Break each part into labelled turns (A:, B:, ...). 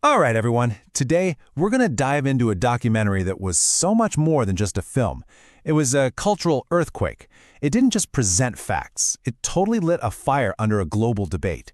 A: All right, everyone. Today, we're going to dive into a documentary that was so much more than just a film. It was a cultural earthquake. It didn't just present facts. It totally lit a fire under a global debate.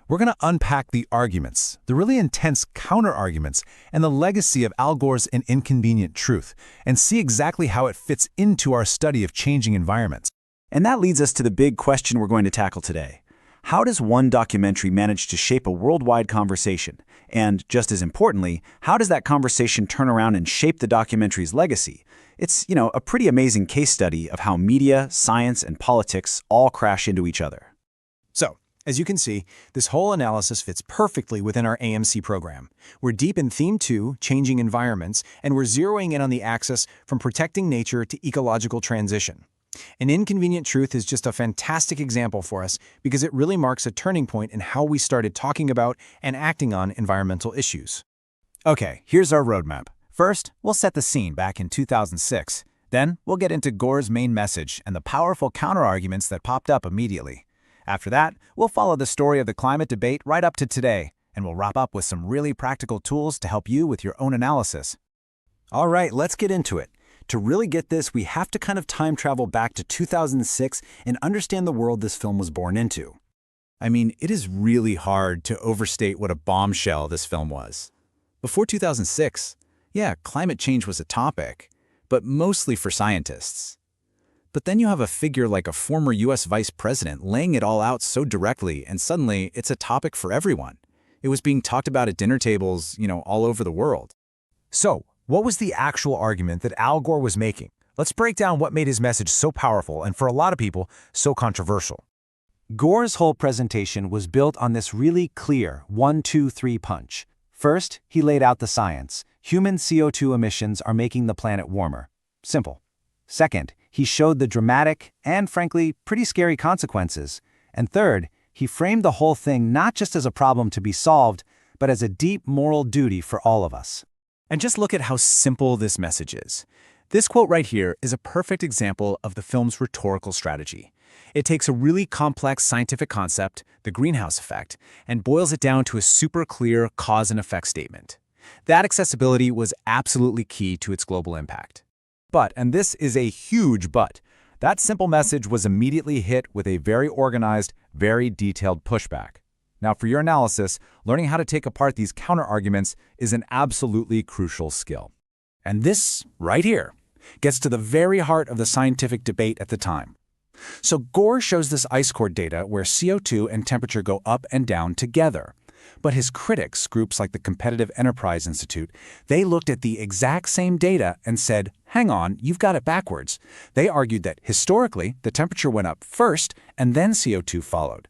A: We're going to unpack the arguments, the really intense counter-arguments, and the legacy of Al Gore's An Inconvenient Truth, and see exactly how it fits into our study of changing environments.
B: And that leads us to the big question we're going to tackle today. How does one documentary manage to shape a worldwide conversation? And, just as importantly, how does that conversation turn around and shape the documentary's legacy? It's, a pretty amazing case study of how media, science, and politics all crash into each other.
C: So, as you can see, this whole analysis fits perfectly within our AMC program. We're deep in Theme 2, Changing Environments, and we're zeroing in on the axis from protecting nature to ecological transition. An Inconvenient Truth is just a fantastic example for us because it really marks a turning point in how we started talking about and acting on environmental issues.
D: Okay, here's our roadmap. First, we'll set the scene back in 2006. Then, we'll get into Gore's main message and the powerful counterarguments that popped up immediately. After that, we'll follow the story of the climate debate right up to today, and we'll wrap up with some really practical tools to help you with your own analysis.
C: All right, let's get into it. To really get this, we have to kind of time travel back to 2006 and understand the world this film was born into.
D: I mean, it is really hard to overstate what a bombshell this film was. Before 2006, yeah, climate change was a topic, but mostly for scientists. But then you have a figure like a former US vice president laying it all out so directly, and suddenly it's a topic for everyone. It was being talked about at dinner tables, all over the world.
A: So, what was the actual argument that Al Gore was making? Let's break down what made his message so powerful and, for a lot of people, so controversial.
C: Gore's whole presentation was built on this really clear 1-2-3 punch. First, he laid out the science. Human CO2 emissions are making the planet warmer. Simple. Second, he showed the dramatic and, frankly, pretty scary consequences. And third, he framed the whole thing not just as a problem to be solved, but as a deep moral duty for all of us.
D: And just look at how simple this message is. This quote right here is a perfect example of the film's rhetorical strategy. It takes a really complex scientific concept, the greenhouse effect, and boils it down to a super clear cause and effect statement. That accessibility was absolutely key to its global impact.
A: But, and this is a huge but, that simple message was immediately hit with a very organized, very detailed pushback. Now, for your analysis, learning how to take apart these counterarguments is an absolutely crucial skill.
D: And this, right here, gets to the very heart of the scientific debate at the time. So Gore shows this ice core data where CO2 and temperature go up and down together. But his critics, groups like the Competitive Enterprise Institute, they looked at the exact same data and said, hang on, you've got it backwards. They argued that historically, the temperature went up first and then CO2 followed.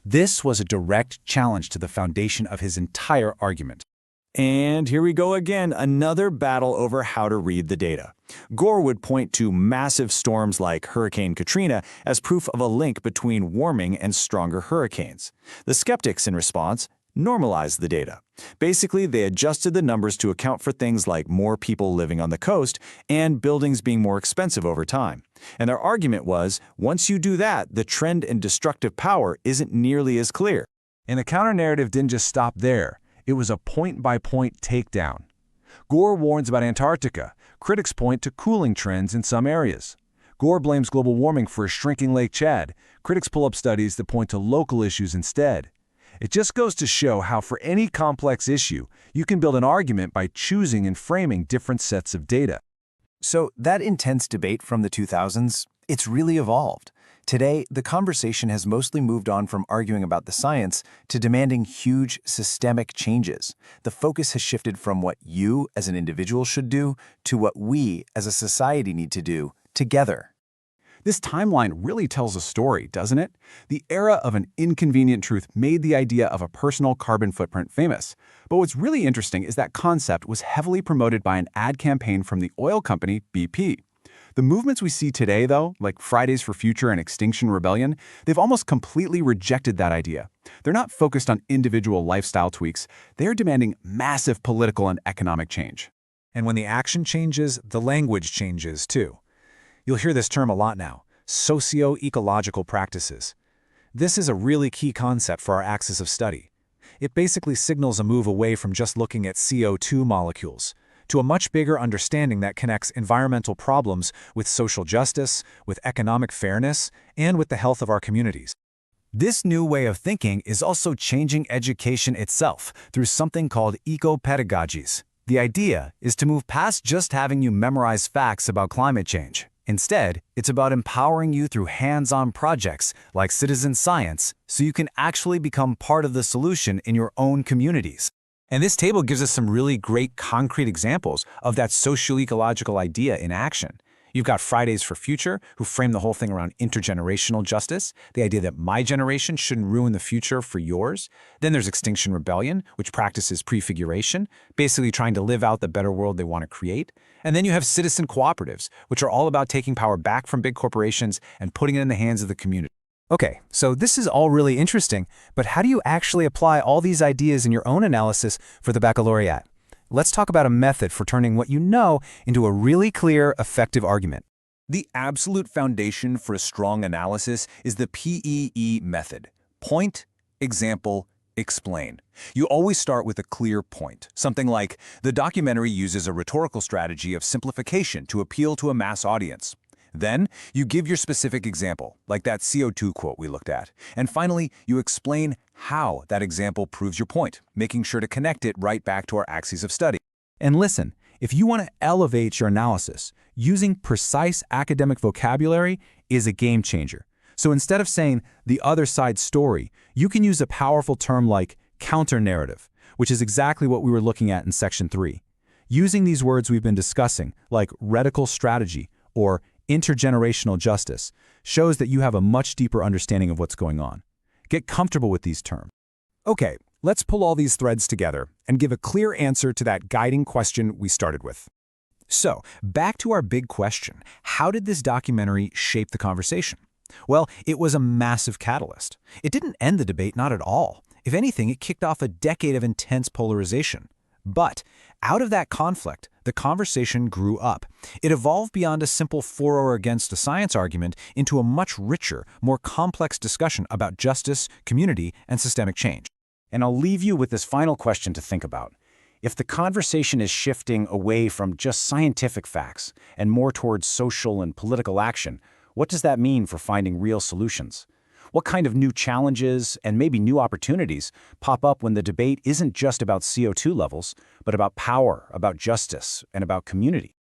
D: This was a direct challenge to the foundation of his entire argument.
B: And here we go again, another battle over how to read the data. Gore would point to massive storms like Hurricane Katrina as proof of a link between warming and stronger hurricanes. The skeptics, in response, normalized the data. Basically, they adjusted the numbers to account for things like more people living on the coast and buildings being more expensive over time. And their argument was, once you do that, the trend in destructive power isn't nearly as clear.
A: And the counter-narrative didn't just stop there. It was a point-by-point takedown. Gore warns about Antarctica. Critics point to cooling trends in some areas. Gore blames global warming for a shrinking Lake Chad. Critics pull up studies that point to local issues instead. It just goes to show how for any complex issue, you can build an argument by choosing and framing different sets of data.
C: So that intense debate from the 2000s, it's really evolved. Today, the conversation has mostly moved on from arguing about the science to demanding huge systemic changes. The focus has shifted from what you as an individual should do to what we as a society need to do together.
A: This timeline really tells a story, doesn't it? The era of An Inconvenient Truth made the idea of a personal carbon footprint famous. But what's really interesting is that concept was heavily promoted by an ad campaign from the oil company BP. The movements we see today, though, like Fridays for Future and Extinction Rebellion, they've almost completely rejected that idea. They're not focused on individual lifestyle tweaks. They're demanding massive political and economic change. And when the action changes, the language changes, too. You'll hear this term a lot now, socio-ecological practices. This is a really key concept for our axis of study.
C: It basically signals a move away from just looking at CO2 molecules to a much bigger understanding that connects environmental problems with social justice, with economic fairness, and with the health of our communities. This new way of thinking is also changing education itself through something called eco-pedagogies. The idea is to move past just having you memorize facts about climate change. Instead, it's about empowering you through hands-on projects like citizen science so you can actually become part of the solution in your own communities.
D: And this table gives us some really great concrete examples of that socio-ecological idea in action. You've got Fridays for Future, who frame the whole thing around intergenerational justice, the idea that my generation shouldn't ruin the future for yours. Then there's Extinction Rebellion, which practices prefiguration, basically trying to live out the better world they want to create. And then you have citizen cooperatives, which are all about taking power back from big corporations and putting it in the hands of the community.
C: Okay, so this is all really interesting, but how do you actually apply all these ideas in your own analysis for the baccalaureate? Let's talk about a method for turning what you know into a really clear, effective argument.
B: The absolute foundation for a strong analysis is the PEE method. Point, example, explain. You always start with a clear point. Something like, the documentary uses a rhetorical strategy of simplification to appeal to a mass audience. Then, you give your specific example, like that CO2 quote we looked at. And finally, you explain how that example proves your point, making sure to connect it right back to our axes of study.
C: And listen, if you want to elevate your analysis, using precise academic vocabulary is a game changer. So instead of saying the other side's story, you can use a powerful term like counter-narrative, which is exactly what we were looking at in Section 3. Using these words we've been discussing, like radical strategy or intergenerational justice, shows that you have a much deeper understanding of what's going on. Get comfortable with these terms. Okay, let's pull all these threads together and give a clear answer to that guiding question we started with. So, back to our big question, how did this documentary shape the conversation? Well, it was a massive catalyst. It didn't end the debate, not at all. If anything, it kicked off a decade of intense polarization. But out of that conflict, the conversation grew up. It evolved beyond a simple for or against a science argument into a much richer, more complex discussion about justice, community, and systemic change. And I'll leave you with this final question to think about. If the conversation is shifting away from just scientific facts and more towards social and political action, what does that mean for finding real solutions? What kind of new challenges and maybe new opportunities pop up when the debate isn't just about CO2 levels, but about power, about justice, and about community?